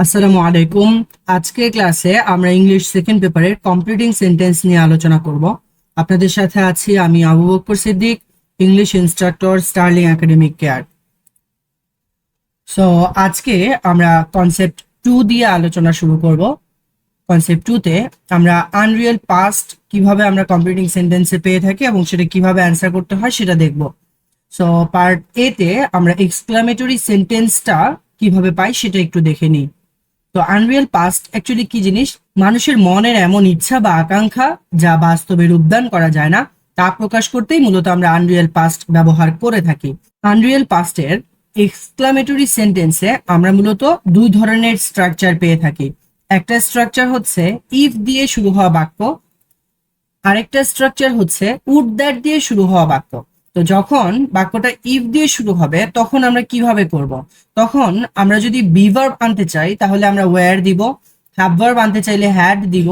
আসসালামু আলাইকুম। আজকের ক্লাসে আমরা ইংলিশ সেকেন্ড পেপারের কমপ্লিটিং সেন্টেন্স নিয়ে আলোচনা করব। আপনাদের সাথে আছি আমি Abu Bakr Siddique, English instructor, Sterling academic care. So আজকে আমরা কনসেপ্ট 2 দিয়ে আলোচনা শুরু করব। কনসেপ্ট 2 তে আমরা আনরিয়েল পাস্ট কিভাবে আমরা কমপ্লিটিং সেন্টেন্সে পেয়ে থাকি এবং সেটা কিভাবে অ্যান্সার করতে হয় সেটা দেখব। সো পার্ট এ তে আমরা এক্সক্লামেটরি সেন্টেন্সটা কিভাবে পাই সেটা একটু দেখে নিই। তো আনরিয়েল পাস্ট অ্যাকচুয়ালি কি জিনিস? মানুষের মনের এমন ইচ্ছা বা আকাঙ্ক্ষা যা বাস্তবে রূপদান করা যায় না, তা প্রকাশ করতেই মূলত আমরা আনরিয়েল পাস্ট ব্যবহার করে থাকি। আনরিয়েল পাস্টের এক্সক্লামেটরি সেন্টেন্সে আমরা মূলত দুই ধরনের স্ট্রাকচার পেয়ে থাকি। একটা স্ট্রাকচার হচ্ছে ইফ দিয়ে শুরু হওয়া বাক্য, আরেকটা স্ট্রাকচার হচ্ছে উড দ্যাট দিয়ে শুরু হওয়া বাক্য। তো যখন বাক্যটা ইফ দিয়ে শুরু হবে তখন আমরা কিভাবে করব? তখন আমরা যদি বি ভার্ব আনতে চাই তাহলে আমরা ওয়্যার দিব, হ্যাভ ভার্ব আনতে চাইলে হ্যাড দিব,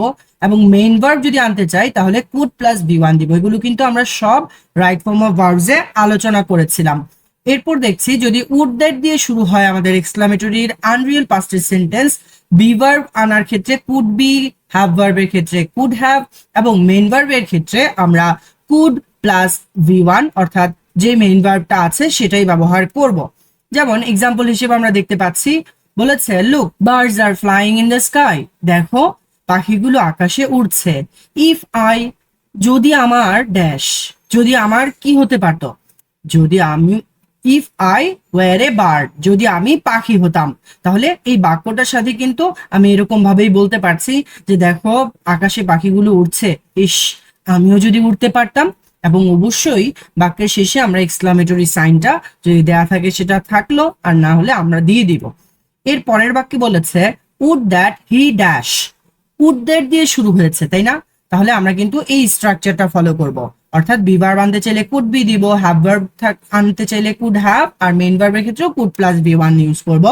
এবং মেইন ভার্ব যদি আনতে চাই তাহলে কুড প্লাস বি ওয়ান দিব। এগুলো কিন্তু আমরা সব রাইট ফর্ম অফ ভার্বসে আলোচনা করেছিলাম। এরপর দেখছি যদি উড দ্যাট দিয়ে শুরু হয় আমাদের এক্সক্লামেটরির আনরিয়েল পাস্টের সেন্টেন্স, বি ভার্ব আনার ক্ষেত্রে কুড বি, হ্যাভ ভার্বের ক্ষেত্রে কুড হ্যাভ, এবং মেইন ভার্বের ক্ষেত্রে আমরা কুড প্লাস ভি ওয়ান অর্থাৎ যে মেইন ভার্বটা আছে সেটাই ব্যবহার করব। যেমন এক্সাম্পল হিসেবে আমরা দেখতে পাচ্ছি, বলেছে look birds are flying in the sky, দেখো পাখিগুলো আকাশে উড়ছে। ইফ আই, যদি আমার ড্যাশ, যদি আমার কি হতে পারতো, যদি আমি, if I were a bird, যদি আমি পাখি হতাম, তাহলে এই বাক্যটার সাথে কিন্তু আমি এরকম ভাবেই বলতে পারছি যে দেখো আকাশে পাখিগুলো উড়ছে, ইস আমিও যদি উড়তে পারতাম। এবং অবশ্যই বাক্যের শেষে আমরা এক্সক্লামেটরি সাইনটা যদি দেয়া থাকে সেটা থাকলো, আর না হলে আমরা দিয়ে দিব। এর পরের বাক্যে বলেছে would that he dash, would that দিয়ে শুরু হয়েছে তাই না? তাহলে আমরা কিন্তু এই স্ট্রাকচারটা ফলো করব, অর্থাৎ বি ভার্ব আনতে চাইলে কুড বি দিব, হ্যাভ ভার্ব আনতে চাইলে কুড হ্যাভ, আর মেইন ভার্বের ক্ষেত্রেও could plus be one use করব।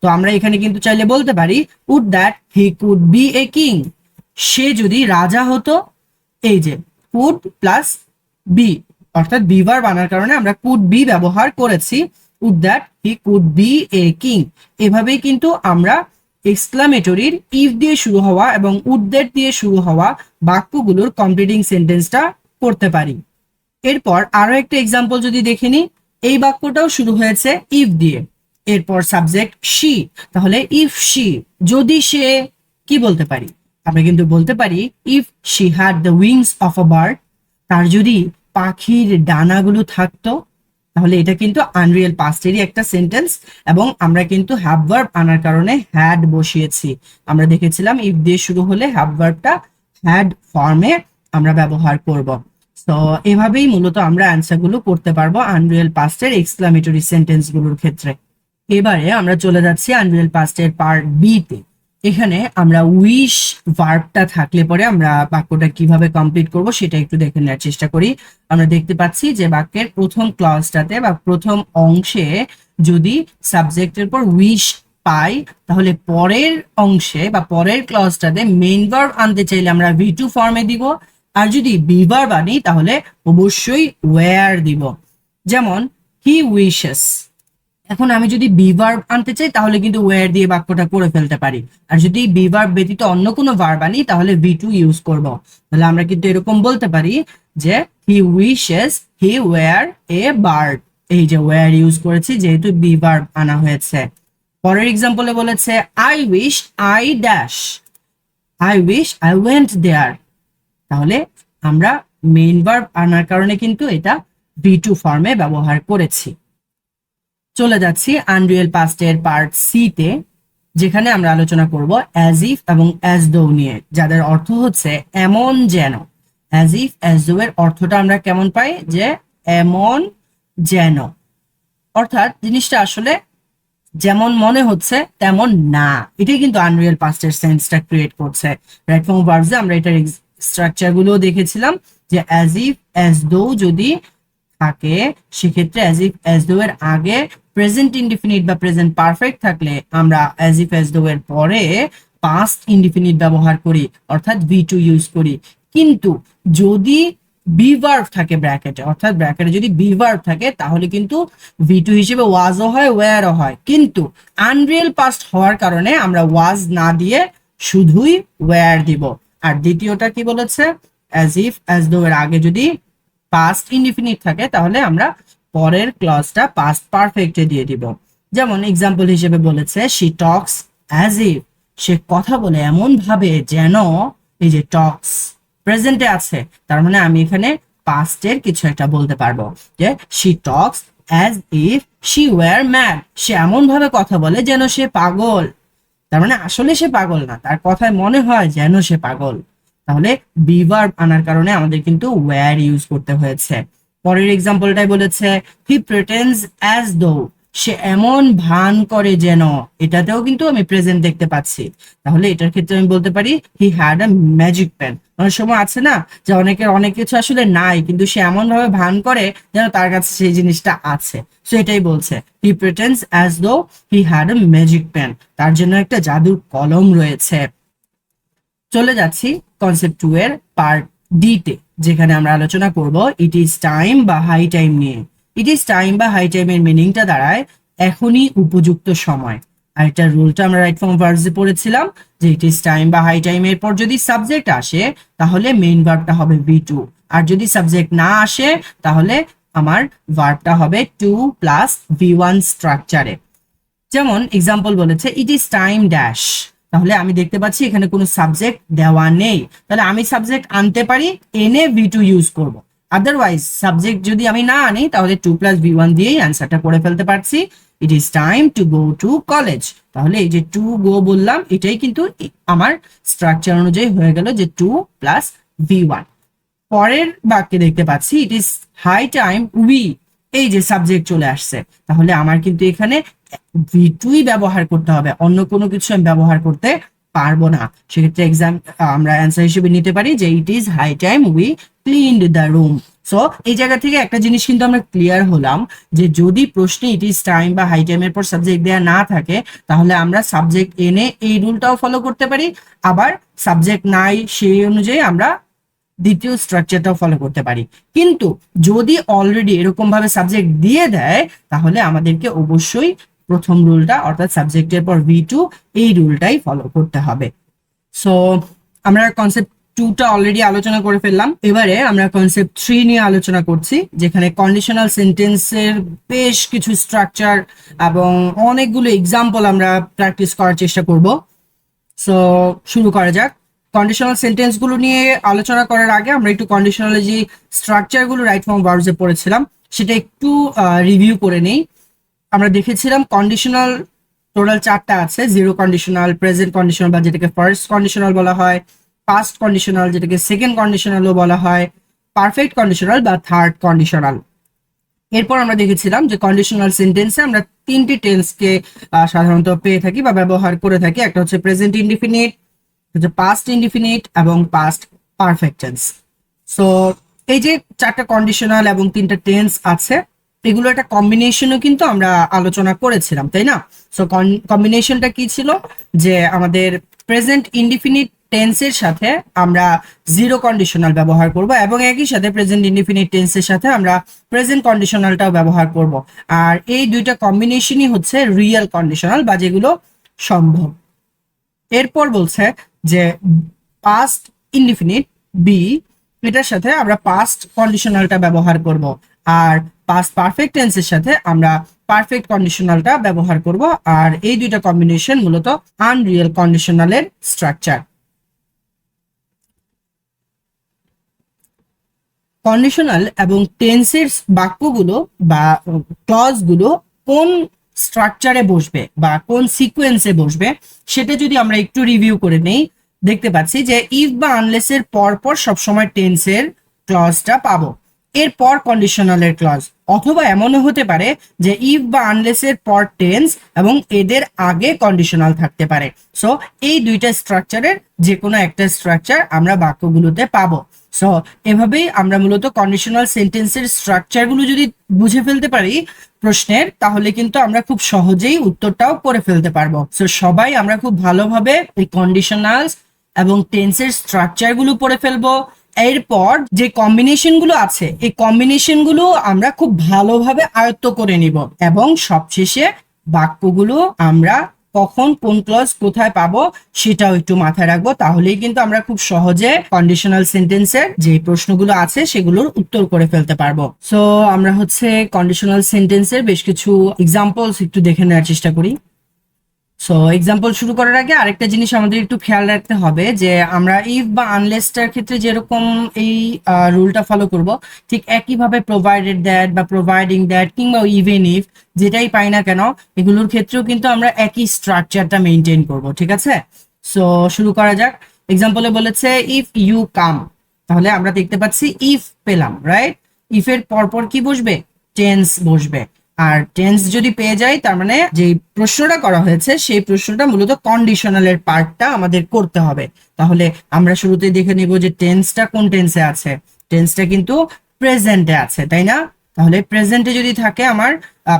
তো আমরা এখানে কিন্তু চাইলে বলতে পারি would that he could be a king, সে যদি রাজা হতো, এই যে কুড প্লাস বি অর্থাৎ বি ভার্ব আনার কারণে আমরা কুড বি ব্যবহার করেছি, would that he could be a king. এভাবেই কিন্তু আমরা এক্সক্লামেটরির ইফ দিয়ে শুরু হওয়া এবং উড দ্যাট দিয়ে শুরু হওয়া বাক্যগুলোর কমপ্লিটিং সেন্টেন্সটা করতে পারি। এরপর আরো একটা এক্সাম্পল যদি দেখে নিই, এই বাক্যটাও শুরু হয়েছে ইফ দিয়ে, এরপর সাবজেক্ট শি, তাহলে ইফ শি, যদি সে, কি বলতে পারি? আমরা কিন্তু বলতে পারি if she had the wings of a bird, তার যদি পাখির ডানাগুলো থাকতো। তাহলে এটা কিন্তু আনরিয়েল পাস্টেরই একটা সেন্টেন্স, এবং আমরা কিন্তু হ্যাভ ভার্ব আনার কারণে হ্যাড বসিয়েছি। আমরা দেখেছিলাম ইফ দিয়ে শুরু হলে হ্যাভ ভার্বটা হ্যাড ফর্মে আমরা ব্যবহার করব। তো এভাবেই মূলত আমরা অ্যান্সার গুলো করতে পারবো আনরিয়েল পাস্টের এক্সক্লামেটরি সেন্টেন্স গুলোর ক্ষেত্রে। এবারে আমরা চলে যাচ্ছি আনরিয়েল পাস্টের পার্ট বি তে। এখানে আমরা উইশ ভার্বটা থাকলে পরে আমরা বাক্যটা কিভাবে কমপ্লিট করব সেটা একটু দেখে নেওয়ার চেষ্টা করি। আমরা দেখতে পাচ্ছি যে বাক্যের প্রথম ক্লজটাতে বা প্রথম অংশে যদি সাবজেক্টের পর উইশ পাই, তাহলে পরের অংশে বা পরের ক্লজটাতে মেইন ভার্ব আনতে চাইলে আমরা ভি টু ফর্মে দিব, আর যদি বি ভার্ব আনি তাহলে অবশ্যই ওয়্যার দিব। যেমন হি উইশেস, এখন আমি যদি বি ভার্ব আনতে চাই তাহলে কিন্তু ওয়্যার দিয়ে বাক্যটা করে ফেলতে পারি, আর যদি বি ভার্ব ব্যতীত অন্য কোনো ভার্ব আনি তাহলে ভি টু ইউজ করব। তাহলে আমরা কিন্তু এরকম বলতে পারি যে he wishes he were a bird, এই যে ওয়্যার ইউজ করেছি যেহেতু বি ভার্ব আনা হয়েছে। পরের এক্সাম্পলে বলেছে I wish I dash, I wish I went there, তাহলে আমরা মেইন ভার্ব আনার কারণে কিন্তু এটা ভি টু ফর্মে ব্যবহার করেছি। চলে যাচ্ছি আনরিয়েল পাস্টের পার্ট সি তে, যেখানে আমরা আলোচনা করব অ্যাজ ইফ এবং অ্যাজ দো নিয়ে, যাদের অর্থ হচ্ছে এমন যেন। অ্যাজ ইফ অ্যাজ দো এর অর্থটা আমরা কেমন পাই? যে এমন যেন, অর্থাৎ জিনিসটা আসলে যেমন মনে হচ্ছে তেমন না, এটাই কিন্তু আনরিয়েল পাস্টের সেন্সটা ক্রিয়েট করছে। রাইট ফর্ম ভার্বসে আমরা এটার স্ট্রাকচার গুলো দেখেছিলাম যে অ্যাজ ইফ অ্যাজ দো যদি থাকে সেক্ষেত্রে অ্যাজ ইফ অ্যাজ দো এর আগে প্রেজেন্ট ইনডিফিনিট বা প্রেজেন্ট পারফেক্ট থাকলে আমরা অ্যাজ ইফ অ্যাজ দো এর পরে পাস্ট ইনডিফিনিট ব্যবহার করি, অর্থাৎ ভি টু ইউজ করি। কিন্তু যদি বি ভার্ব থাকে ব্র্যাকেটে, অর্থাৎ ব্র্যাকেটে যদি বি ভার্ব থাকে তাহলে কিন্তু ভি টু হিসেবে ওয়াজও হয় ওয়্যারও হয়, কিন্তু আনরিয়েল পাস্ট হওয়ার কারণে আমরা ওয়াজ না দিয়ে শুধুই ওয়্যার দিব। আর দ্বিতীয়টা কি বলেছে, অ্যাজ ইফ অ্যাজ দো এর আগে যদি পাস্ট ইনডিফিনিট থাকে তাহলে আমরা পরের ক্লজটা পাস্ট পারফেক্টে দিয়ে দিব। যেমন এক্সাম্পল হিসেবে বলেছে শি টক্স অ্যাজ ইফ, সে কথা বলে এমন ভাবে যেন, এই যে টক্স প্রেজেন্টে আছে, তার মানে আমি এখানে পাস্টের কিছু একটা বলতে পারবো, যে she talks as if she were mad, সে এমন ভাবে কথা বলে যেন সে পাগল। তার মানে আসলে সে পাগল না, তার কথায় মনে হয় যেন সে পাগল। তাহলে বি ভার্ব আনার কারণে আমাদের কিন্তু ওয়্যার ইউজ করতে হয়েছে। পরের এক্সাম্পলটাই বলেছে হি প্রিটেন্ডস অ্যাজ দো, সে এমন ভান করে যেন, এটাতেও কিন্তু আমি প্রেজেন্ট দেখতে পাচ্ছি। তাহলে এটার ক্ষেত্রে আমি বলতে পারি he had a magic pen. অনেক সময় আছে না যে অনেকের অনেক কিছু আসলে নাই, কিন্তু সে এমন ভাবে ভান করে যেন তার কাছে সেই জিনিসটা আছে। সো এটাই বলছে হি pretends as though he had a magic pen, তার জন্য একটা জাদুর কলম রয়েছে। চলে যাচ্ছি কনসেপ্ট 2 এর পার্ট ডি তে, যেখানে আমরা আলোচনা করব ইট ইজ টাইম বা হাই টাইম নিয়ে। ইট ইজ টাইম বা হাই টাইমের মিনিংটা দাঁড়ায় এখনই উপযুক্ত সময়। আর এটা রুলটা আমরা রাইট ফর্ম ভার্বসে পড়েছিলাম যে ইট ইজ টাইম বা হাই টাইম এর পর যদি সাবজেক্ট আসে তাহলে মেইন ভার্বটা হবে বি টু, আর যদি সাবজেক্ট না আসে তাহলে আমার ভার্বটা হবে টু প্লাস ভি ওয়ান স্ট্রাকচারে। যেমন এক্সাম্পল বলেছে ইট ইজ টাইম ড্যাশ, তাহলে আমি দেখতে পাচ্ছি এখানে কোনো সাবজেক্ট দেওয়া নেই, তাহলে আমি সাবজেক্ট আনতে পারি, এনে ভি টু ইউজ করব। আদারওয়াইজ সাবজেক্ট যদি আমি না আনি তাহলে টু প্লাস ভি ওয়ান দিয়েই অ্যান্সারটা করে ফেলতে পারছি। It is time to go to college, তাহলে এই যে টু গো বললাম এটাই কিন্তু আমার স্ট্রাকচার অনুযায়ী হয়ে গেল যে টু প্লাস ভি ওয়ান। পরের বাক্যে দেখতে পাচ্ছি it is high time we, এই যে সাবজেক্ট চলে আসছে, তাহলে আমার কিন্তু এখানে ভি টুই ব্যবহার করতে হবে, অন্য কোনো কিছু আমি ব্যবহার করতে পারবো না। সেক্ষেত্রে আমরা অ্যান্সার হিসেবে নিতে পারি যে it is high time we cleaned the room. So এই জায়গা থেকে একটা জিনিস কিন্তু আমরা ক্লিয়ার হলাম যে যদি প্রশ্নে ইট ইজ টাইম বা হাই টাইমের পর সাবজেক্ট দেওয়া না থাকে তাহলে আমরা সাবজেক্ট এনে এই রুলটাও ফলো করতে পারি, আবার সাবজেক্ট নাই সেই অনুযায়ী আমরা দ্বিতীয় স্ট্রাকচারটাও ফলো করতে পারি। কিন্তু যদি অলরেডি এরকম ভাবে সাবজেক্ট দিয়ে দেয় তাহলে আমাদেরকে অবশ্যই প্রথম রুলটা অর্থাৎ সাবজেক্টের পর ভি টু এই রুলটাই ফলো করতে হবে। সো আমরা কনসেপ্ট 2টা অলরেডি আলোচনা করে ফেললাম, এবারে আমরা কনসেপ্ট 3 নিয়ে আলোচনা করছি, যেখানে কন্ডিশনাল সেন্টেন্সের বেশ কিছু স্ট্রাকচার এবং অনেকগুলো এক্সাম্পল আমরা প্র্যাকটিস করার চেষ্টা করব। সো শুরু করা যাক। কন্ডিশনাল সেন্টেন্স গুলো নিয়ে আলোচনা করার আগে আমরা একটু কন্ডিশনালের যে স্ট্রাকচার গুলো রাইট ফর্ম ভার্বসে পড়েছিলাম সেটা একটু রিভিউ করে নেই। আমরা দেখেছিলাম কন্ডিশনাল টোটাল 4টা আছে, জিরো কন্ডিশনাল, প্রেজেন্ট কন্ডিশনাল বা যেটাকে ফার্স্ট কন্ডিশনাল বলা হয়, পাস্ট কন্ডিশনাল যেটাকে সেকেন্ড কন্ডিশনালও বলা হয়, পারফেক্ট কন্ডিশনাল বা থার্ড কন্ডিশনাল। এরপর আমরা দেখেছিলাম যে কন্ডিশনাল সেন্টেন্সে আমরা 3টি টেন্সকে সাধারণত পেয়ে থাকি বা ব্যবহার করে থাকি, একটা হচ্ছে প্রেজেন্ট ইনডিফিনিট, হচ্ছে পাস্ট ইনডিফিনিট এবং পাস্ট পারফেক্ট টেন্স। সো এই যে 4টা কন্ডিশনাল এবং 3টা টেন্স আছে এগুলো একটা কম্বিনেশনও কিন্তু আমরা আলোচনা করেছিলাম, তাই না? সো কম্বিনেশনটা কি ছিল যে আমাদের প্রেজেন্ট ইনডিফিনিট টেন্সের সাথে আমরা জিরো কন্ডিশনাল ব্যবহার করব এবং একই সাথে প্রেজেন্ট ইনডিফিনিট টেন্সের সাথে আমরা প্রেজেন্ট কন্ডিশনালটাও ব্যবহার করব, আর এই দুইটা কম্বিনেশনই হচ্ছে রিয়েল কন্ডিশনাল বা যেগুলো সম্ভব। এরপর বলছে যে পাস্ট ইনডিফিনিট বি, এটার সাথে আমরা পাস্ট কন্ডিশনালটা ব্যবহার করব, আর পাস্ট পারফেক্ট টেন্সের সাথে আমরা পারফেক্ট কন্ডিশনালটা ব্যবহার করব, আর এই দুইটা কম্বিনেশন মূলত আনরিয়েল কন্ডিশনালের স্ট্রাকচার। কন্ডিশনাল এবং টেন্সের বাক্যগুলো বা ক্লজগুলো কোন স্ট্রাকচারে বসবে বা কোন সিকোয়েন্সে বসবে সেটা যদি আমরা একটু রিভিউ করে নেই, দেখতে পাচ্ছি যে ইফ বা আনলেস এর পর পর সবসময় টেন্সের ক্লজটা পাবো, এরপর কন্ডিশনালের ক্লজ, অথবা এমনও হতে পারে যে ইফ বা আনলেস এর পর টেন্স এবং এদের আগে কন্ডিশনাল থাকতে পারে। সো এই দুইটা স্ট্রাকচারের যে কোনো একটা স্ট্রাকচার আমরা বাক্যগুলোতে পাবো। সো এভাবেই আমরা মূলত কন্ডিশনাল সেন্টেন্সের স্ট্রাকচারগুলো যদি বুঝে ফেলতে পারি প্রশ্নের, তাহলে কিন্তু আমরা খুব সহজেই উত্তরটাও করে ফেলতে পারবো। সো সবাই আমরা খুব ভালোভাবে এই কন্ডিশনালস এবং টেন্সের স্ট্রাকচারগুলো পড়ে ফেলবো এরপর যে কম্বিনেশন গুলো আছে এই কম্বিনেশন গুলো আমরা খুব ভালোভাবে আয়ত্ত করে নিব এবং সবশেষে বাক্যগুলো আমরা কখন কোন ক্লজ কোথায় পাবো সেটাও একটু মাথায় রাখবো, তাহলেই কিন্তু আমরা খুব সহজে কন্ডিশনাল সেন্টেন্সের যে প্রশ্নগুলো আছে সেগুলোর উত্তর করে ফেলতে পারবো। সো আমরা হচ্ছে কন্ডিশনাল সেন্টেন্সের বেশ কিছু এক্সাম্পলস একটু দেখে নেওয়ার চেষ্টা করি। সো এক্সাম্পল শুরু করার আগে আরেকটা জিনিস আমাদের একটু খেয়াল রাখতে হবে যে আমরা ইফ বা আনলেসটার ক্ষেত্রে যেরকম এই রুলটা ফলো করব, ঠিক একইভাবে প্রোভাইডেড দ্যাট বা প্রোভাইডিং দ্যাট কিংবা ইভেন ইফ যেটাই পাই না কেন এগুলোর ক্ষেত্রেও কিন্তু আমরা একই স্ট্রাকচারটা মেনটেন করব, ঠিক আছে? সো শুরু করা যাক। এক্সাম্পলে বলেছে ইফ ইউ কাম, তাহলে আমরা দেখতে পাচ্ছি ইফ পেলাম, রাইট? ইফের পরপর কি বসবে? টেন্স বসবে। আর টেন্স যদি পেয়ে যাই তার মানে যে প্রশ্নটা করা হয়েছে সেই প্রশ্নটা মূলত কন্ডিশনালের পার্টটা আমাদের করতে হবে। তাহলে আমরা শুরুতেই দেখে নিব যে টেন্সটা কোন টেন্সে আছে। টেন্সটা কিন্তু প্রেজেন্টে আছে, তাই না? তাহলে প্রেজেন্টে যদি থাকে আমার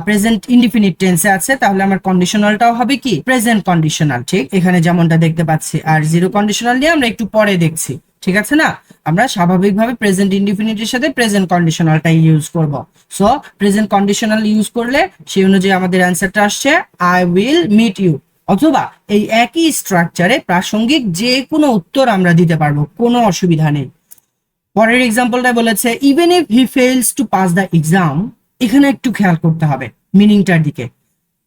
প্রেজেন্ট ইনডিফিনিট টেন্সে আছে, তাহলে আমার কন্ডিশনালটাও হবে কি প্রেজেন্ট কন্ডিশনাল, ঠিক এখানে যেমনটা দেখতে পাচ্ছি। আর জিরো কন্ডিশনাল নিয়ে আমরা একটু পরে দেখছি, ঠিক আছে না? আমরা স্বাভাবিকভাবে প্রেজেন্ট ইনডিফিনিটের সাথে প্রেজেন্ট কন্ডিশনালটা ইউজ করব। সো প্রেজেন্ট কন্ডিশনাল ইউজ করলে সেই অনুযায়ী আমাদের অ্যান্সারটা আসছে আই উইল মিট ইউ, অথবা এই একই স্ট্রাকচারে প্রাসঙ্গিক যে কোনো উত্তর আমরা দিতে পারবো, কোনো অসুবিধা নেই। পরের এক্সাম্পলটা বলেছে even if he fails to pass the exam, এখানে একটু খেয়াল করতে হবে মিনিংটার দিকে।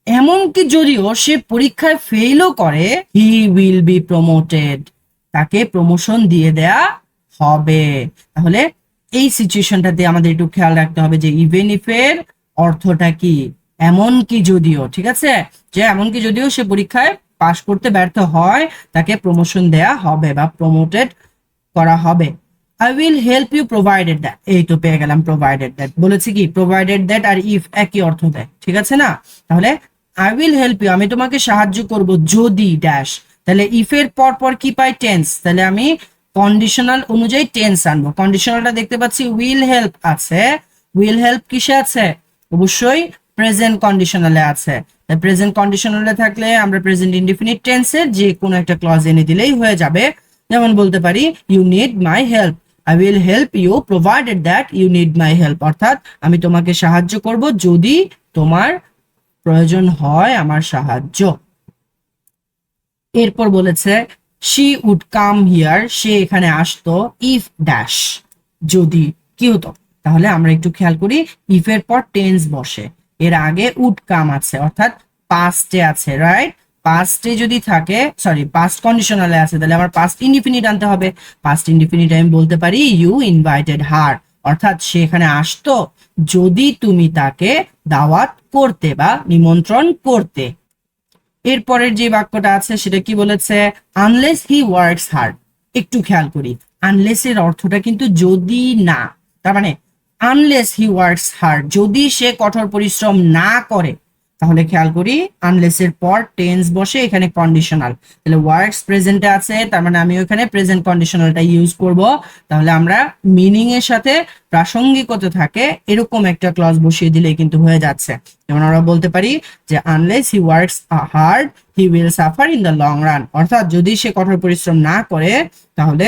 এমনকি যদিও সে পরীক্ষায় ফেলও করে, হি উইল বি প্রমোটেড, তাকে প্রমোশন দিয়ে দেয়া হবে। তাহলে এই সিচুয়েশনটাতে আমাদের একটু খেয়াল রাখতে হবে যে ইভেন ইফ এর অর্থটা কি, এমনকি যদিও, ঠিক আছে? যে এমনকি যদিও সে পরীক্ষায় পাশ করতে ব্যর্থ হয় তাকে প্রমোশন দেয়া হবে বা প্রমোটেড করা হবে। I will help you provided that, এই তো পেয়ে গেলাম প্রোভাইডেড দ্যাট। বলেছি কি প্রোভাইডেড দ্যাট আর ইফ একই অর্থ দেয়, ঠিক আছে না? তাহলে আই উইল হেল্প ইউ, আমি তোমাকে সাহায্য করব যদি ড্যাশ, তাহলে ইফ এর পর পর কি পাই? টেন্স। তাহলে আমি কন্ডিশনাল অনুযায়ী টেন্স আনবো। কন্ডিশনালটা দেখতে পাচ্ছি উইল হেল্প আছে, উইল হেল্প কিসে আছে? অবশ্যই প্রেজেন্ট কন্ডিশনালে আছে। প্রেজেন্ট কন্ডিশনালে থাকলে আমরা প্রেজেন্ট ইনডিফিনিট টেন্সের যে কোনো একটা ক্লজ এনে দিলেই হয়ে যাবে। যেমন বলতে পারি you need my help, I will help you provided that you need my help, অর্থাৎ আমি তোমাকে সাহায্য করব যদি তোমার প্রয়োজন হয় আমার সাহায্য। এরপর বলেছে শি উড কাম হিয়ার, সে এখানে আসতো ইফ ড্যাশ, যদি কি হতো। তাহলে আমরা একটু খেয়াল করি ইফ এর পর টেন্স বসে, এর আগে উড কাম আছে অর্থাৎ পাস্টে আছে, রাইট? পাস্টে যদি থাকে, সরি পাস্ট কন্ডিশনালে আছে, তাহলে আমার পাস্ট ইনডিফিনিট আনতে হবে। পাস্ট ইনডিফিনিট আমি বলতে পারি ইউ ইনভাইটেড হার, অর্থাৎ সে এখানে আসতো যদি তুমি তাকে দাওয়াত করতে বা নিমন্ত্রণ করতে। এরপরের যে বাক্যটা আছে সেটা কি বলেছে? Unless he works hard. একটু খেয়াল করি আনলেস এর অর্থটা কিন্তু যদি না, তার মানে আনলেস হি ওয়ার্কস হার্ড, যদি সে কঠোর পরিশ্রম না করে। তাহলে খেয়াল করি আনলেস এর পর টেন্স বসে, এখানে কন্ডিশনাল, তাহলে ওয়ার্কস প্রেজেন্টে আছে, তার মানে আমি ওখানে প্রেজেন্ট কন্ডিশনালটা ইউজ করব। তাহলে আমরা মিনিং এর সাথে প্রাসঙ্গিকতা থাকে এরকম একটা ক্লজ বসিয়ে দিলেই কিন্তু হয়ে যাচ্ছে। যেমন আমরা বলতে পারি যে unless he works hard he will suffer in the long run, অর্থাৎ যদি সে কঠোর পরিশ্রম না করে তাহলে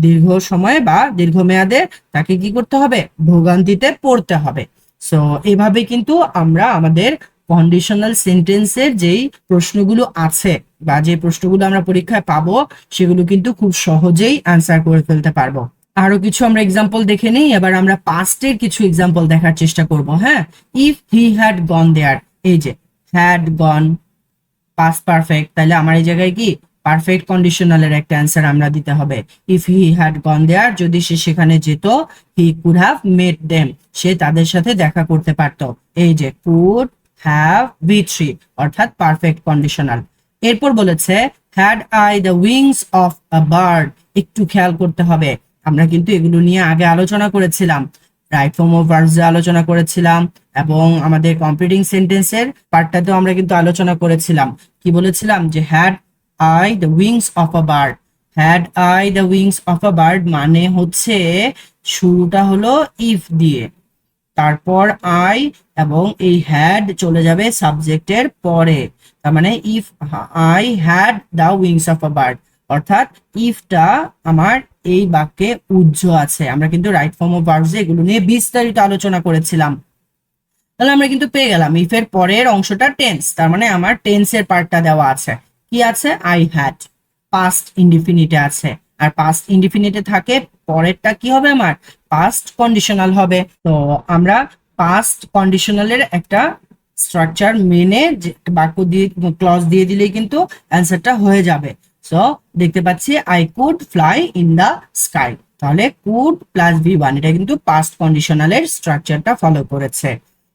দীর্ঘ সময় বা দীর্ঘমেয়াদে তাকে কি করতে হবে? ভোগান্তিতে পড়তে হবে। সো এইভাবে কিন্তু আমরা আমাদের কন্ডিশনাল সেন্টেন্সের যেই প্রশ্নগুলো আছে বা যে প্রশ্নগুলো আমরা পরীক্ষায় পাবো সেগুলো কিন্তু খুব সহজেই অ্যান্সার করে ফেলতে পারবো। আরো কিছু আমরা এক্সাম্পল দেখে নিই, এবার আমরা পাস্টের কিছু এক্সাম্পল দেখার চেষ্টা করব। হ্যাঁ, ইফ হি হ্যাড গন দেয়ার, এই যে হ্যাড গন পাস্ট পারফেক্ট, তাহলে আমার এই জায়গায় কি পারফেক্ট কন্ডিশনালের একটা অ্যান্সার আমরা দিতে হবে। ইফ হি হ্যাড গন দেয়ার, যদি সে সেখানে যেত, he could have met them, সে তাদের সাথে দেখা করতে পারতো। এই যে কুড হ্যাভ V3 অর্থাৎ পারফেক্ট কন্ডিশনাল। এরপর বলেছে had I the wings of a bird, একটু খেয়াল করতে হবে আমরা কিন্তু এগুলো নিয়ে আগে আলোচনা করেছিলাম, রাইট ফর্ম অফ ভার্বস আলোচনা করেছিলাম এবং আমাদের কমপ্লিটিং সেন্টেন্সের পার্টটাতেও আমরা কিন্তু আলোচনা করেছিলাম। কি বলেছিলাম? যে had I the wings of a bird, had I the wings of a bird মানে হচ্ছে শুরুটা হলো ইফ দিয়ে, তারপর আই এবং এই হ্যাড চলে যাবে সাবজেক্টের পরে। তার মানে if I had the wings of a bird, অর্থাৎ ইফটা আমার এই বাক্যে উজ্জ আছে। আমরা কিন্তু রাইট ফর্ম অফ ভার্বস এগুলো নিয়ে বিস্তারিত আলোচনা করেছিলাম। তাহলে আমরা কিন্তু পেয়ে গেলাম ইফ এর পরের অংশটা টেন্স, তার মানে আমার টেন্সের পার্টটা দেওয়া আছে। কি আছে? আই হ্যাড, পাস্ট ইনডিফিনিটে আছে। আর পাস্ট ইনডিফিনিটে থাকে পরেরটা কি হবে? আমার পাস্ট কন্ডিশনাল হবে। তো আমরা পাস্ট কন্ডিশনালের একটা স্ট্রাকচার মেনে বাক্য দিয়ে ক্লজ দিয়ে দিলেই কিন্তু অ্যান্সারটা হয়ে যাবে। সো দেখতে পাচ্ছি I could fly in the sky, তাহলে কুড প্লাস V1 এটা কিন্তু পাস্ট কন্ডিশনালের স্ট্রাকচারটা ফলো করেছে।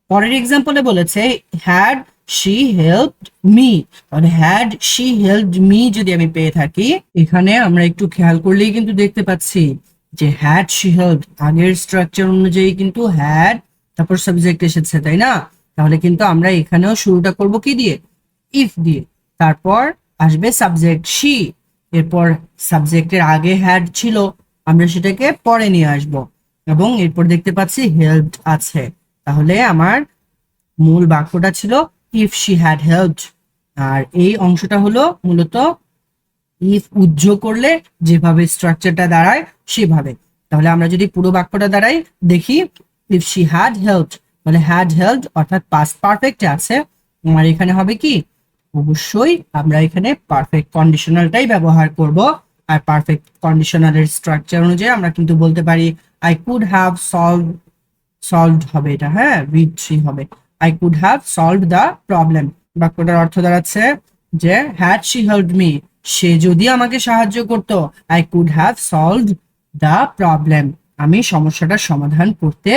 পরের এক্সাম্পলে বলেছে হ্যাড শি হেল্পড মি, তাহলে হ্যাড শি হেল্পড মি যদি আমি পেয়ে থাকি, এখানে আমরা একটু খেয়াল করলেই কিন্তু দেখতে পাচ্ছি যে হ্যাড শি হেল্পড আগের স্ট্রাকচার অনুযায়ী কিন্তু হ্যাড তারপর সাবজেক্ট এসেছে, তাই না? তাহলে কিন্তু আমরা এখানেও শুরুটা করব কি দিয়ে? ইফ দিয়ে, তারপর আসবে সাবজেক্ট শি, এরপর সাবজেক্টের আগে হ্যাড ছিল, আমরা সেটাকে পরে নিয়ে আসব, এবং এরপর দেখতে পাচ্ছি হেল্পড আছে। তাহলে আমার মূল বাক্যটা ছিল ইফ শি হ্যাড হেল্পড, আর এই অংশটা হলো মূলত ইফ উজ্জ করলে যেভাবে স্ট্রাকচারটা দাঁড়ায় সেভাবে। তাহলে আমরা যদি পুরো বাক্যটা দাঁড়াই দেখি, ইফ শি হ্যাড হেল্পড, তাহলে হ্যাড হেল্পড অর্থাৎ পাস্ট পারফেক্ট আছে, আমার এখানে হবে কি? অবশ্যই আমরা এখানে পারফেক্ট কন্ডিশনালটাই ব্যবহার করব। আর পারফেক্ট কন্ডিশনালের স্ট্রাকচার অনুযায়ী আমরা কিন্তু বলতে পারি আই কুড হ্যাভ সলভড হবে এটা, হ্যাঁ, উইথ থ্রি হবে। I could have solved the problem. বাক্যটার অর্থ দাঁড়াচ্ছে যে হ্যাড শি হেল্পড মি, সে যদি আমাকে সাহায্য করত, I could have solved the problem, আমি সমস্যাটার সমাধান করতে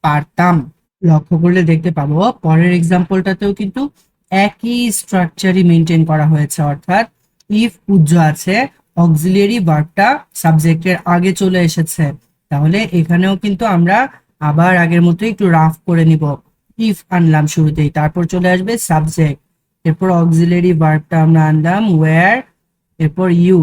পারতাম। লক্ষ্য করলে দেখতে পাবো পরের এক্সাম্পলটাতেও কিন্তু একই স্ট্রাকচারই মেনটেন করা হয়েছে, অর্থাৎ ইফ উজ্জ আছে, অক্সিলিয়ারি ভার্বটা সাবজেক্টের আগে চলে এসেছে। তাহলে এখানেও কিন্তু আমরা আবার আগের মতো একটু রাফ করে নিব। ইফ আনলাম শুরুতেই, তারপর চলে আসবে সাবজেক্ট, এরপর অক্সিলিয়ারি ভার্বটা আমরা আনলাম ওয়্যার, এরপর ইউ।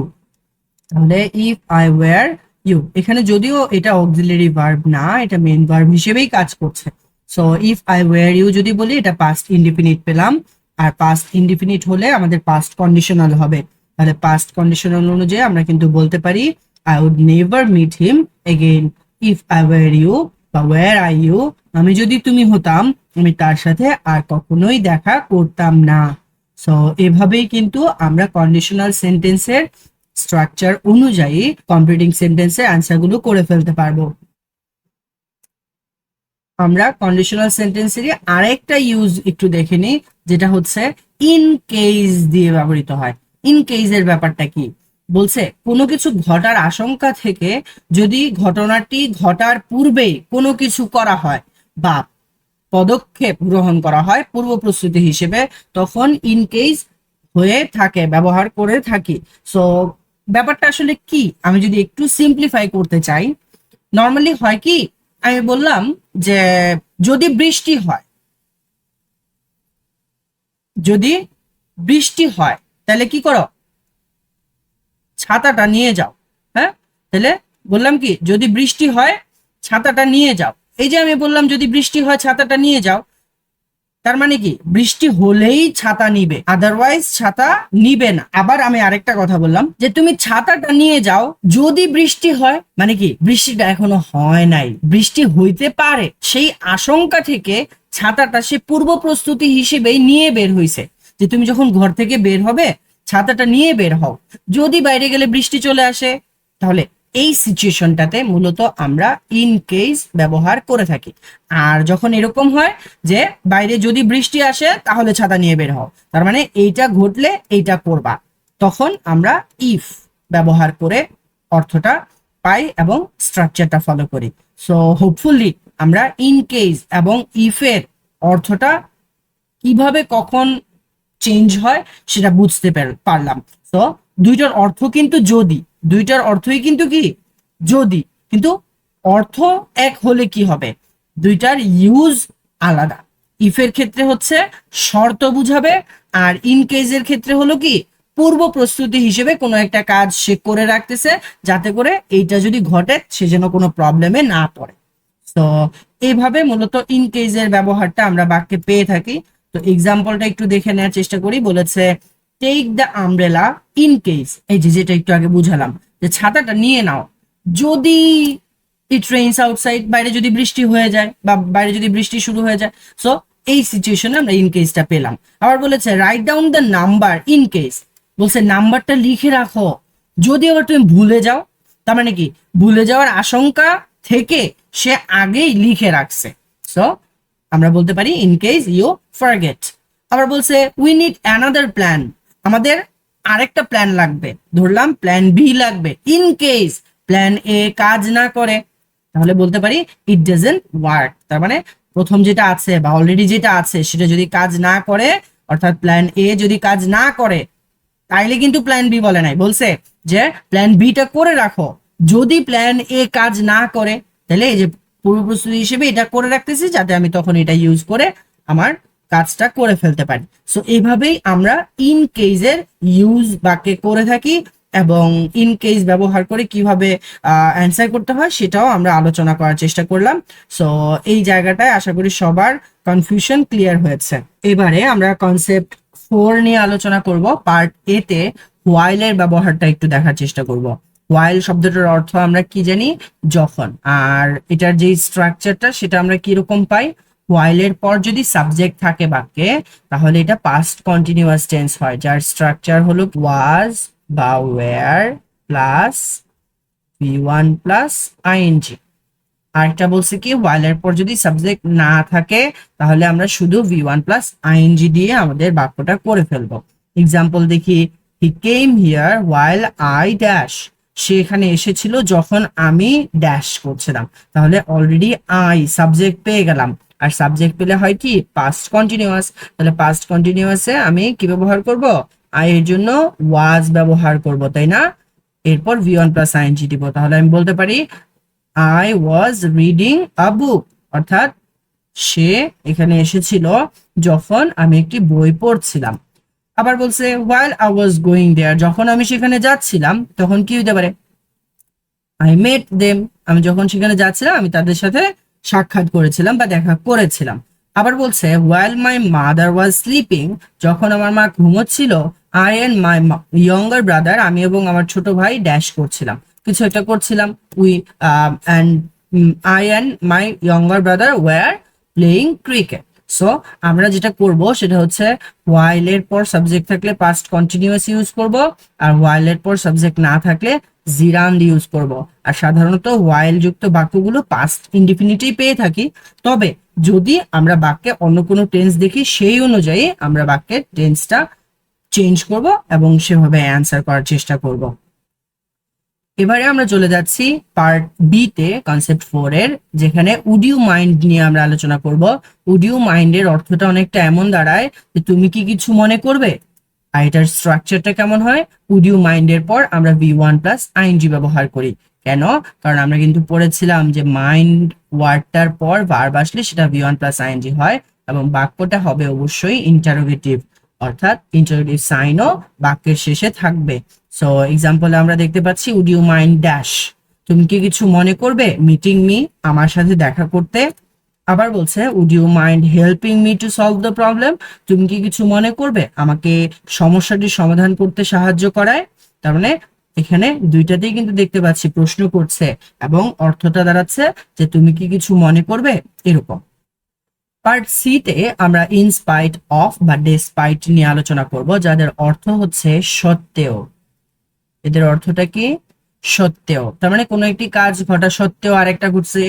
তাহলে ইফ আই ওয়্যার ইউ, এখানে যদিও এটা অক্সিলিয়ারি ভার্ব না, এটা মেইন ভার্ব হিসেবেই কাজ করছে। So if I were you যদি বলি, এটা পাস্ট ইনডিফিনিট পেলাম, আর পাস্ট ইনডিফিনিট হলে আমাদের পাস্ট কন্ডিশনাল হবে। তাহলে পাস্ট কন্ডিশনাল অনুযায়ী আমরা কিন্তু বলতে পারি I would never meet him again if I were you, বা ওয়্যার আই ইউ, আমি যদি তুমি হতাম আমি তার সাথে আর কখনোই দেখা করতাম না। সো এভাবেই কিন্তু আমরা কন্ডিশনাল সেন্টেন্সের স্ট্রাকচার অনুযায়ী কমপ্লিটিং সেন্টেন্সের অ্যান্সারগুলো করে ফেলতে পারবো। আমরা কন্ডিশনাল সেন্টেন্সেরই আরেকটা ইউজ একটু দেখে নিই, যেটা হচ্ছে ইন কেস দিয়ে ব্যবহৃত হয়। ইন কেসের ব্যাপারটা কি বলছে? কোনো কিছু ঘটার আশঙ্কা থেকে যদি ঘটনাটি ঘটার পূর্বেই কোনো কিছু করা হয় বা পদক্ষেপ গ্রহণ করা হয় পূর্ব প্রস্তুতি হিসেবে, তখন ইন কেস হয়ে থাকে, ব্যবহার করে থাকি। সো ব্যাপারটা আসলে কি, আমি যদি একটু সিম্পলিফাই করতে চাই, নর্মালি হয় কি, আমি বললাম যে যদি বৃষ্টি হয়, যদি বৃষ্টি হয় তাহলে কি করো? ছাতাটা নিয়ে যাও। হ্যাঁ, তাহলে বললাম কি, যদি বৃষ্টি হয় ছাতাটা নিয়ে যাও। এই যে আমি বললাম যদি বৃষ্টি হয় ছাতাটা নিয়ে যাও, তার মানে কি বৃষ্টি হলেই ছাতা নিবে, আদারওয়াইজ ছাতা নিবে না। আবার আমি আরেকটা কথা বললাম যে তুমি ছাতাটা নিয়ে যাও যদি বৃষ্টি হয়, মানে কি বৃষ্টিটা এখনো হয় নাই, বৃষ্টি হইতে পারে, সেই আশঙ্কা থেকে ছাতাটা সে পূর্ব প্রস্তুতি হিসেবেই নিয়ে বের হইছে, যে তুমি যখন ঘর থেকে বের হবে ছাতাটা নিয়ে বের হও, যদি বাইরে গেলে বৃষ্টি চলে আসে। তাহলে এই সিচুয়েশনটাতে মূলত আমরা ইন কেস ব্যবহার করে থাকি। আর যখন এরকম হয় যে বাইরে যদি বৃষ্টি আসে তাহলে ছাতা নিয়ে বের হও, তার মানে এইটা ঘটলে এইটা করবা, তখন আমরা ইফ ব্যবহার করে অর্থটা পাই এবং স্ট্রাকচারটা ফলো করি। সো হোপফুলি আমরা ইন কেস এবং ইফের অর্থটা কিভাবে কখন চেঞ্জ হয় সেটা বুঝতে পারলাম। তো দুইটার অর্থ কিন্তু যদি, দুইটার অর্থই কিন্তু কি যদি, কিন্তু অর্থ এক হলে কি হবে, দুইটার ইউজ আলাদা। ইফের ক্ষেত্রে হচ্ছে শর্ত বুঝাবে, আর ইন কেসের ক্ষেত্রে হলো কি পূর্ব প্রস্তুতি হিসেবে কোনো একটা কাজ সে করে রাখতেছে, যাতে করে এইটা যদি ঘটে সে যেন কোনো প্রবলেমে না পড়ে। তো এইভাবে মূলত ইন কেসের ব্যবহারটা আমরা বাক্যে পেয়ে থাকি। তো এক্সাম্পলটা একটু দেখে নেওয়ার চেষ্টা করি। বলেছে take the umbrella in case, এই যে যেটা একটু আগে বুঝালাম যে ছাতাটা নিয়ে নাও, যদি ইট রেইনস আউটসাইড, বাইরে যদি বৃষ্টি হয়ে যায় বা বাইরে যদি বৃষ্টি শুরু হয়ে যায়। সো এই সিচুয়েশনে আমরা ইন কেসটা পেলাম। আবার বলেছে write down the number in case, বলছে নাম্বারটা লিখে রাখো যদি আবার তুমি ভুলে যাও। তার মানে কি, ভুলে যাওয়ার আশঙ্কা থেকে সে আগেই লিখে রাখছে। সো আমরা বলতে পারি ইন কেস ইউ ফরগেট। আবার বলছে উই নিড অ্যানাদার প্ল্যান, আমাদের আরেকটা প্ল্যান লাগবে, ধরলাম প্ল্যান বি লাগবে ইন কেস প্ল্যান এ কাজ না করে, তাহলে বলতে পারি ইট ডাজন্ট ওয়ার্ক। তার মানে প্রথম যেটা আছে বা অলরেডি যেটা আছে সেটা যদি কাজ না করে, অর্থাৎ প্ল্যান এ যদি কাজ না করে, তাইলে কিন্তু প্ল্যান বি বলে নাই, বলছে যে প্ল্যান বিটা করে রাখো যদি প্ল্যান এ কাজ না করে। তাহলে এই যে পূর্ব প্রস্তুতি হিসেবে এটা করে রাখতেছি যাতে আমি তখন এটা ইউজ করে আমার কাজটা করে ফেলতে পারি। সো এইভাবেই আমরা ইন কেসের ইউজ বাক্যে করে থাকি এবং ইন কেস ব্যবহার করে কিভাবে অ্যান্সার করতে হয় সেটাও আমরা আলোচনা করার চেষ্টা করলাম। সো এই জায়গাটায় আশা করি সবার কনফিউশন ক্লিয়ার হয়েছে। এবারে আমরা কনসেপ্ট 4 নিয়ে আলোচনা করব। পার্ট এ তে হোয়াইল এর ব্যবহারটা একটু দেখার চেষ্টা করব। হোয়াইল শব্দটার অর্থ আমরা কি জানি, যখন। আর এটার যে স্ট্রাকচারটা সেটা আমরা কিরকম পাই, হোয়াইল এর পর যদি সাবজেক্ট থাকে বাক্যে তাহলে এটা পাস্ট কন্টিনিউয়াস টেন্স হয়, যার স্ট্রাকচার হলো ওয়াজ বা wire plus V1 plus ING. আরেকটা বলছে কি, while এর পর যদি সাবজেক্ট না থাকে তাহলে আমরা শুধু V1 প্লাস আইএনজি দিয়ে আমাদের বাক্যটা করে ফেলবো। এক্সাম্পল দেখি, he came here while I dash, সে এখানে এসেছিল যখন আমি ড্যাশ করছিলাম। তাহলে অলরেডি আই সাবজেক্ট পেয়ে গেলাম, আর সাবজেক্ট পেলে হয় কি পাস্ট কন্টিনিউয়াস। তাহলে পাস্ট কন্টিনিউয়াসে আমি কি ব্যবহার করব, আই এর জন্য ওয়াজ ব্যবহার করব, তাই না? এরপর V1 প্লাস আইএনজি দিব, তাহলে আমি বলতে পারি I was reading a book, অর্থাৎ সে এখানে এসেছিল যখন আমি একটি বই পড়ছিলাম। আবার বলছে while I was going there, যখন আমি সেখানে যাচ্ছিলাম তখন কি হতে পারে, I met them, আমি যখন সেখানে যাচ্ছিলাম আমি তাদের সাথে সাক্ষাৎ করেছিলাম বা দেখা করেছিলাম। আবার বলছে while my mother was sleeping, যখন আমার মা ঘুমোচ্ছিল, I and my younger brother, আমি এবং আমার ছোট ভাই ড্যাশ করছিলাম, কিছু একটা করছিলাম। We and I and my younger brother were playing cricket. So আমরা যেটা করব সেটা হচ্ছে while এর পর সাবজেক্ট থাকলে পাস্ট কন্টিনিউয়াস ইউজ করব, আর while এর পর সাবজেক্ট না থাকলে জিরান্ড ইউজ করব। আর সাধারণত while যুক্ত বাক্যগুলো পাস্ট ইনডিফিনিটেই পেয়ে থাকি, তবে যদি আমরা বাক্যে অন্য কোনো টেন্স দেখি সেই অনুযায়ী আমরা বাক্যের টেন্সটা চেঞ্জ করব এবং সেভাবে অ্যান্সার করার চেষ্টা করব। এবারে আমরা চলে যাচ্ছি পার্ট বি তে, কনসেপ্ট 4 এর, যেখানে উড ইউ মাইন্ড নিয়ে আমরা আলোচনা করব। উড ইউ মাইন্ডের অর্থটা অনেকটা এমন দাঁড়ায় যে তুমি কি কিছু মনে করবে। আর এটার স্ট্রাকচারটা কেমন হয়, উড ইউ মাইন্ডের পর আমরা V1 প্লাস আইএনজি ব্যবহার করি। কেন? কারণ আমরা কিন্তু পড়েছিলাম যে মাইন্ড ওয়ার্ডটার পর ভার্ব আসলে সেটা V1 প্লাস আইএনজি হয় এবং বাক্যটা হবে অবশ্যই ইন্টারোগেটিভ, অর্থাৎ ইন্টারোগেটিভ সাইনও বাক্যের শেষে থাকবে। সো এক্সাম্পলে আমরা দেখতে পাচ্ছি উড ইউ মাইন্ড ড্যাশ, তুমি কি কিছু মনে করবে মিটিং মি, আমার সাথে দেখা করতে। আবার বলছে would you mind helping me to solve the problem, তুমি কি কিছু মনে করবে আমাকে সমস্যাটি সমাধান করতে সাহায্য করায়। তার মানে এখানে দুইটাতেই কিন্তু দেখতে পাচ্ছি প্রশ্ন করছে এবং অর্থটা দাঁড়াচ্ছে যে তুমি কি কিছু মনে করবে, এরকম। পার্ট সি তে আমরা ইনস্পাইট অফ বা ডেসপাইট নিয়ে আলোচনা করব, যাদের অর্থ হচ্ছে সত্ত্বেও। এদের অর্থটা কি, সত্ত্বেও। তার মানে কোনো একটি কাজ ঘটা সত্ত্বেও আরেকটা ঘটছে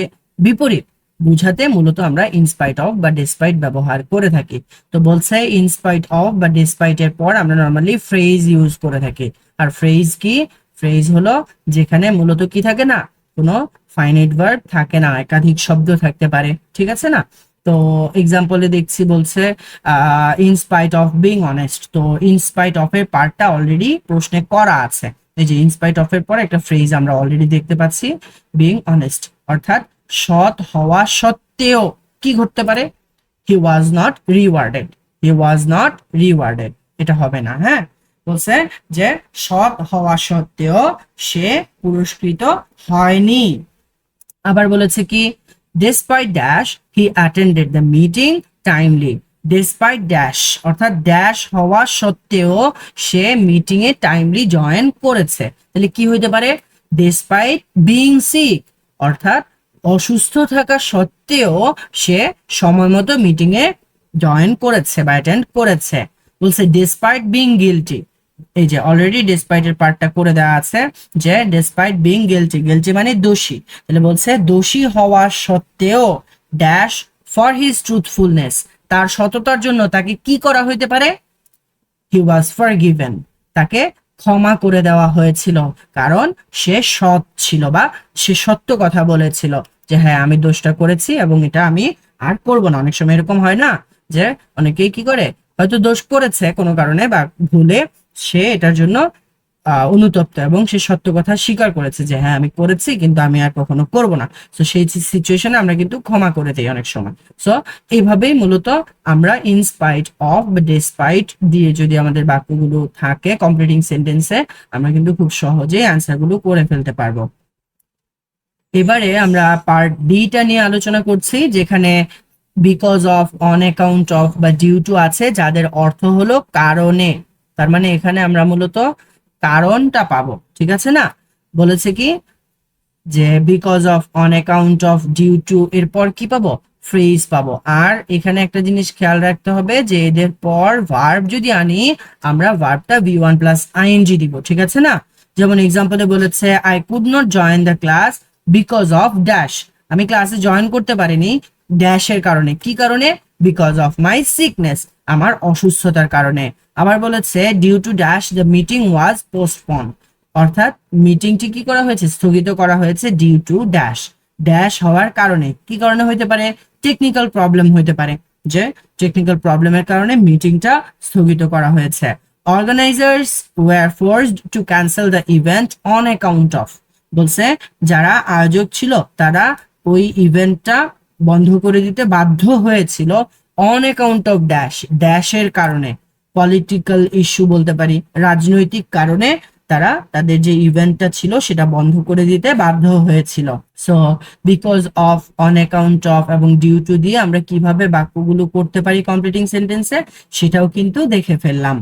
বিপরীত বুঝাতে মূলত আমরা ইনস্পাইট অফ বা ডেসপাইট ব্যবহার করে থাকি। তো বলছে ইনস্পাইট অফ বা ডেসপাইট এর পর আমরা নরমালি ফ্রেজ ইউজ করে থাকি। আর ফ্রেজ কি, ফ্রেজ হলো যেখানে মূলত কি থাকে না, কোনো ফাইনাইট ভার্ব থাকে না, একাধিক শব্দ থাকতে পারে, ঠিক আছে না। তো এক্সাম্পলে দেখছি বলছে ইনস্পাইট অফ বিং অনেস্ট, তো ইনস্পাইট অফ এর পার্টটা অলরেডি প্রশ্নে করা আছে। এই যে ইনস্পাইট অফ এর পর একটা ফ্রেজ আমরা অলরেডি দেখতে পাচ্ছি, বিং অনেস্ট, অর্থাৎ সৎ হওয়া সত্ত্বেও কি ঘটতে পারে, he was not rewarded, he was not rewarded, এটা হবে না। হ্যাঁ, বলছে যে সৎ হওয়া সত্ত্বেও সে পুরস্কৃত হয়নি। আবার বলেছে কি, despite dash he attended the meeting timely, despite dash অর্থাৎ ড্যাশ হওয়া সত্ত্বেও সে মিটিং এ টাইমলি জয়েন করেছে। তাহলে কি হইতে পারে, ডিসপাইট বিইং সিক, অর্থাৎ অসুস্থ থাকা সত্ত্বেও সে সময় মতো মিটিং এ জয়েন করেছে বা অ্যাটেন্ড করেছে। বলছে ডিসপাইট বিইং গিলটি, এই যে অলরেডি ডিসপাইট এর পার্টটা করে দেওয়া আছে যে ডিসপাইট বিইং গিলটি, গিলটি মানে দোষী, তাহলে বলছে দোষী হওয়া সত্ত্বেও ড্যাশ ফর হিজ ট্রুথফুলনেস, তার সততার জন্য তাকে কি করা হইতে পারে, হি ওয়াজ ফরগিভেন, তাকে ক্ষমা করে দেওয়া হয়েছিল, কারণ সে সৎ ছিল বা সে সত্য কথা বলেছিল যে হ্যাঁ আমি দোষটা করেছি এবং এটা আমি আর করব না। অনেক সময় এরকম হয় না যে অনেকেই কি করে, হয়তো দোষ করেছে কোনো কারণে বা ভুলে, সে এটার জন্য অনুতপ্ত এবং সে সত্য কথা স্বীকার করেছে যে হ্যাঁ আমি করেছি কিন্তু আমি আর কখনো করব না। তো সেই সিচুয়েশনে আমরা কিন্তু ক্ষমা করে দিই অনেক সময়। সো এইভাবেই মূলত আমরা ইনস্পাইট অফ বা ডিসপাইট দিয়ে যদি আমাদের বাক্যগুলো থাকে কমপ্লিটিং সেন্টেন্সে, আমরা কিন্তু খুব সহজেই অ্যান্সারগুলো করে ফেলতে পারবো। এবারে আমরা পার্ট ডিটা নিয়ে আলোচনা করছি, যেখানে because of, on account of বা ডিউ টু আছে, যাদের অর্থ হলো কারণে। তার মানে এখানে আমরা মূলত কারণটা পাবো, ঠিক আছে না? বলেছে কি যে because of, on account of, due to, এরপর কি পাবো, ফ্রেজ পাবো। আর এখানে একটা জিনিস খেয়াল রাখতে হবে যে এদের পর ভার্ব যদি আনি, আমরা ভার্বটা V1 প্লাস আইএনজি দিব, ঠিক আছে না? যেমন এক্সাম্পলে বলেছে I could not join the class because of dash, আমি ক্লাসে জয়েন করতে পারিনি ড্যাশের কারণে। কি কারণে? বিকজ অফ মাই সিকনেস, আমার অসুস্থতার কারণে। আবার বলেছে due to dash the meeting was postpone, অর্থাৎ মিটিংটি কি করা হয়েছে, স্থগিত করা হয়েছে ডিউ টু ড্যাশ, ড্যাশ হওয়ার কারণে। কি কারণে হইতে পারে? টেকনিক্যাল প্রবলেম হইতে পারে, যে টেকনিক্যাল প্রবলেমের কারণে মিটিংটা স্থগিত করা হয়েছে। Organisers were forced to cancel the event on account of, বলছে যারা আয়োজক ছিল তারা ওই ইভেন্টটা বন্ধ করে দিতে বাধ্য হয়েছিল অন অ্যাকাউন্ট অফ ড্যাশ, ড্যাশের কারণে। পলিটিক্যাল ইস্যু বলতে পারি, রাজনৈতিক কারণে তারা তাদের যে ইভেন্টটা ছিল সেটা বন্ধ করে দিতে বাধ্য হয়েছিল। So because of, on account of এবং ডিউ টু দিয়ে আমরা কিভাবে বাক্যগুলো করতে পারি কমপ্লিটিং সেন্টেন্সে, সেটাও কিন্তু দেখে ফেললাম।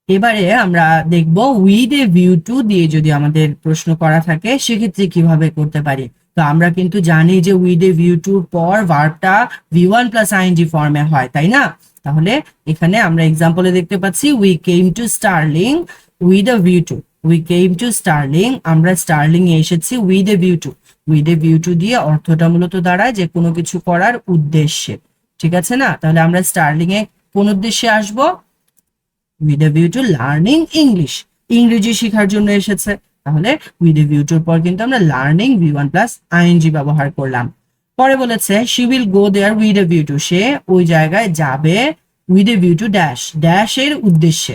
এবারে আমরা দেখব উইথ এ ভিউ টু দিয়ে যদি আমাদের প্রশ্ন করা থাকে সেক্ষেত্রে কিভাবে করতে পারি। তো আমরা কিন্তু জানি যে উইথ এ ভিউ টুর পর ভার্বটা V1 প্লাস আইএনজি ফর্মে হয়, তাই না? তাহলে এখানে আমরা এক্সাম্পলে দেখতে পাচ্ছি we came to Sterling with a view to, we came to Sterling, আমরা স্টার্লিং এ এসেছি with a view to. With a view to দিয়ে অর্থটা মূলত দাঁড়ায় যে কোনো কিছু করার উদ্দেশ্যে, ঠিক আছে না? তাহলে আমরা স্টার্লিং এ কোন উদ্দেশ্যে আসবো? With a view two learning English, ইংরেজি শেখার জন্য এসেছে। তাহলে উইথ এ ভিউ টুর পর কিন্তু আমরা লার্নিং V1 প্লাস আইএনজি ব্যবহার করলাম। পরে বলেছে she will go there with a view to, সে ওই জায়গায় যাবে with a view to dash, dash এর উদ্দেশ্যে।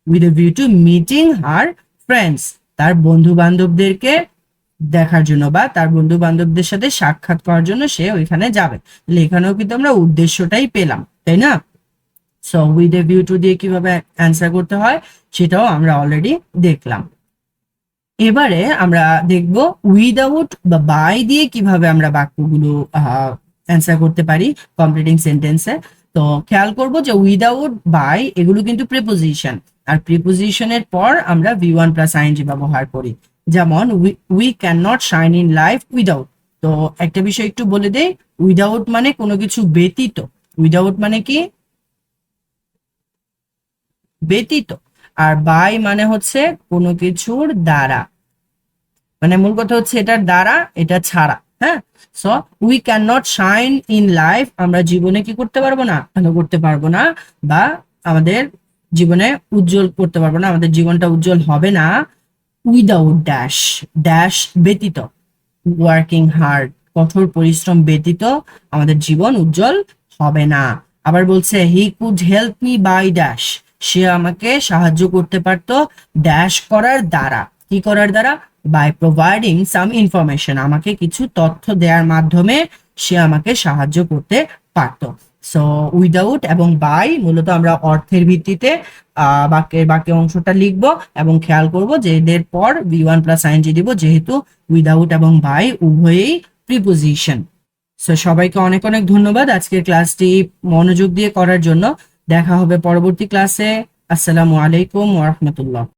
With a view to meeting her friends, তার বন্ধু বান্ধবদেরকে দেখার জন্য বা তার বন্ধু বান্ধবদের সাথে সাক্ষাৎ করার জন্য সে ওইখানে যাবে। তাহলে এখানেও কিন্তু আমরা উদ্দেশ্যটাই পেলাম, তাই না? So with a view to দিয়ে কিভাবে অ্যান্সার করতে হয় সেটাও আমরা অলরেডি দেখলাম। এবারে আমরা দেখব উইদাউট বা বাই দিয়ে কিভাবে আমরা বাক্যগুলো অ্যান্সার করতে পারি কমপ্লিটিং সেন্টেন্সে। তো খেয়াল করব যে উইদাউট বাই এগুলো কিন্তু প্রিপোজিশন, আর প্রিপোজিশনের পর আমরা V1 প্লাস আইএনজি ব্যবহার করি। যেমন we can not shine in life without. তো একটা বিষয় একটু বলে দেই, উইদাউট মানে কোনো কিছু ব্যতীত, উইদাউট মানে কি ব্যতীত, আর বাই মানে হচ্ছে কোনো কিছুর দ্বারা, মানে মূল কথা হচ্ছে এটার দ্বারা, এটা ছাড়া। হ্যাঁ, so we can not shine in life, আমরা জীবনে কি করতে পারবো না, ভালো করতে পারবো না, বা আমাদের জীবনে উজ্জ্বল করতে পারবো না, আমাদের জীবনটা উজ্জ্বল হবে না উইদাউট ড্যাশ, ড্যাশ ব্যতীত, ওয়ার্কিং হার্ড, কঠোর পরিশ্রম ব্যতীত আমাদের জীবন উজ্জ্বল হবে না। আবার বলছে he could help me by dash, সে আমাকে সাহায্য করতে পারতো ড্যাশ করার দ্বারা। কি করার দ্বারা? বাই প্রোভাইডিং সাম ইনফরমেশন, আমাকে কিছু তথ্য দেওয়ার মাধ্যমে সে আমাকে সাহায্য করতে পারতো। সো উইদাউট এবং বাই মূলত আমরা অর্থের ভিত্তিতে বাক্য অংশটা লিখবো এবং খেয়াল করব যে এদের পর V1 প্লাস আইএনজি দিব, যেহেতু উইদাউট এবং বাই উভয়েই প্রিপোজিশন। সো সবাইকে অনেক অনেক ধন্যবাদ আজকের ক্লাসটি মনোযোগ দিয়ে করার জন্য। দেখা হবে পরবর্তী ক্লাসে। আসসালামু আলাইকুম ওয়া রাহমাতুল্লাহ।